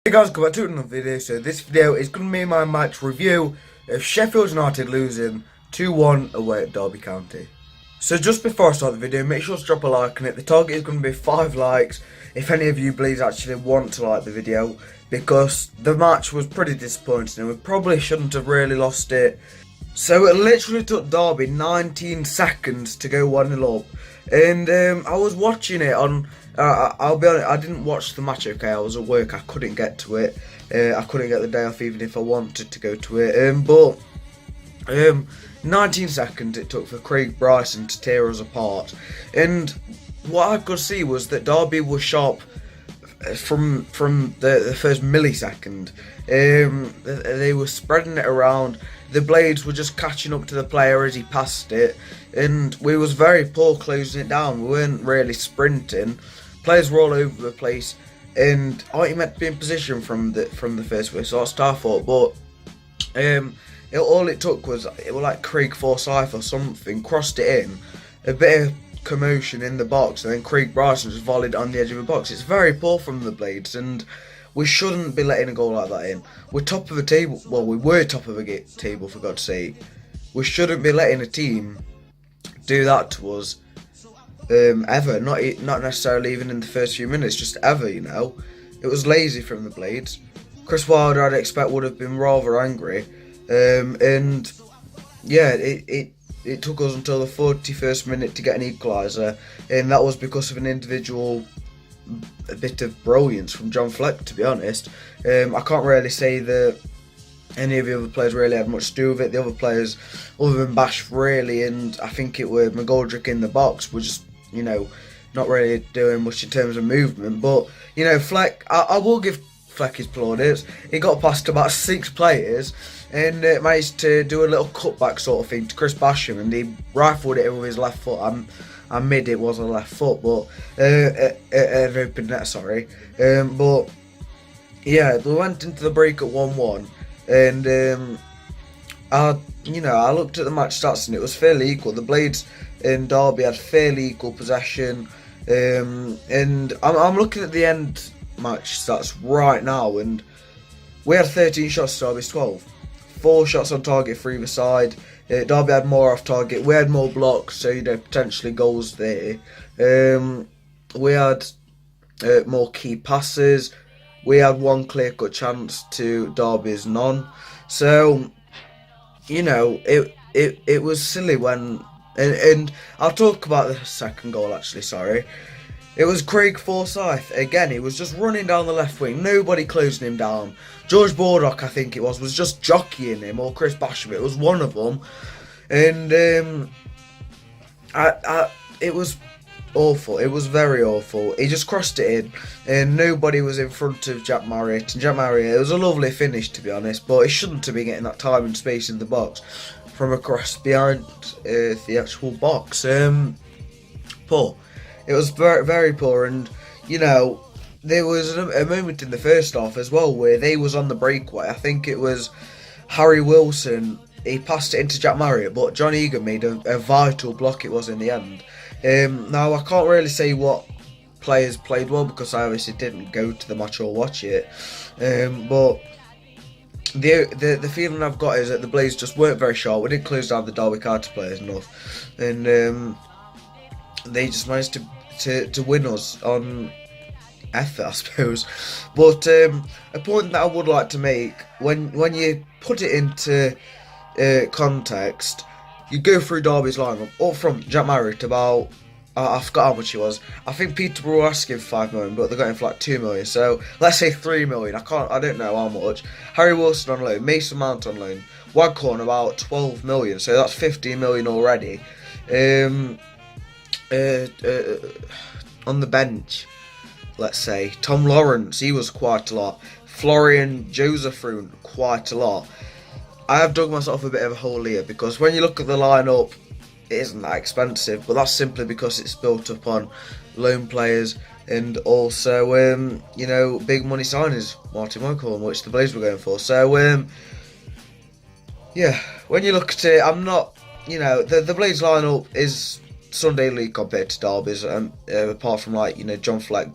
Hey guys, welcome back to another video. So this video is going to be my match review of Sheffield United losing 2-1 away at Derby County. So just before I start the video, make sure to drop a like on it. The target is going to be 5 likes if any of you please actually want to like the video, because the match was pretty disappointing and we probably shouldn't have really lost it. So it literally took Derby 19 seconds to go 1-0 up, and I was watching it on, I'll be honest, I didn't watch the match, okay, I was at work, I couldn't get to it, I couldn't get the day off even if I wanted to go to it, but 19 seconds it took for Craig Bryson to tear us apart, and what I could see was that Derby was sharp from the first millisecond. They were spreading it around. The blades were just catching up to the player as he passed it, and we was very poor closing it down. We weren't really sprinting. Players were all over the place, and I meant to be in position from the first whistle. That's what I thought, but all it took was like Craig Forsyth or something crossed it in, a bit of commotion in the box, and then Craig Bryson just volleyed on the edge of the box. It's very poor from the blades, and we shouldn't be letting a goal like that in. We're top of the table. Well, we were top of the table, for God's sake. We shouldn't be letting a team do that to us ever. Not necessarily even in the first few minutes, just ever. You know, it was lazy from the blades. Chris Wilder, I'd expect, would have been rather angry, and yeah, it took us until the 41st minute to get an equaliser, and that was because of an individual a bit of brilliance from John Fleck, to be honest. I can't really say that any of the other players really had much to do with it. The other players, other than Bash, really, and I think it was McGoldrick in the box, were just, you know, not really doing much in terms of movement. But, you know, Fleck, I will give Fleck his plaudits. He got past about 6 players and managed to do a little cutback sort of thing to Chris Basham, and he rifled it with his left foot. I mid it was a left foot, but an open net, sorry. But yeah, we went into the break at 1-1, and I looked at the match stats and it was fairly equal. The Blades in Derby had fairly equal possession, and I'm looking at the end match stats right now, and we had 13 shots to Derby's 12. 4 shots on target for either side. Derby had more off target. We had more blocks, so, you know, potentially goals there. We had more key passes. We had 1 clear-cut chance to Derby's none. So, you know, it was silly when, and I'll talk about the second goal actually. Sorry. It was Craig Forsyth. Again, he was just running down the left wing. Nobody closing him down. George Bordock, I think it was just jockeying him, or Chris Basham. It was one of them. And it was awful. It was very awful. He just crossed it in, and nobody was in front of Jack Marriott. And Jack Marriott, it was a lovely finish, to be honest, but he shouldn't have been getting that time and space in the box from across behind the actual box. Poor. It was very, very poor, and, you know, there was a moment in the first half as well where they was on the breakaway. I think it was Harry Wilson. He passed it into Jack Marriott, but John Egan made a vital block it was in the end. Now, I can't really say what players played well because I obviously didn't go to the match or watch it. But the feeling I've got is that the Blades just weren't very sharp. We didn't close down the Derby County players enough, and they just managed to win us on effort, I suppose. But a point that I would like to make, when you put it into context, you go through Derby's lineup. Up front, Jack Marriott, about, I forgot how much he was. I think Peterborough were asking for 5 million, but they got him for like 2 million. So let's say 3 million. I don't know how much. Harry Wilson on loan, Mason Mount on loan, Waghorn about 12 million. So that's 15 million already. On the bench, let's say Tom Lawrence, he was quite a lot. Florian Josephroon, quite a lot. I have dug myself a bit of a hole here because when you look at the lineup, it isn't that expensive, but that's simply because it's built up on loan players and also, you know, big money signings, Martin Waghorn, which the Blades were going for. So, yeah, when you look at it, I'm not, you know, the Blades lineup is Sunday League compared to Derby's, apart from, like, you know, John Fleck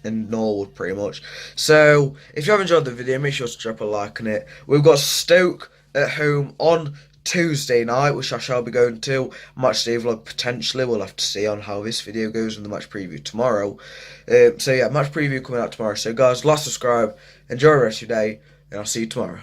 in Norwood pretty much. So if you have enjoyed the video, make sure to drop a like on it. We've got Stoke at home on Tuesday night, which I shall be going to. Match day vlog potentially. We'll have to see on how this video goes in the match preview tomorrow. So yeah, match preview coming out tomorrow. So guys, like, subscribe, enjoy the rest of your day, and I'll see you tomorrow.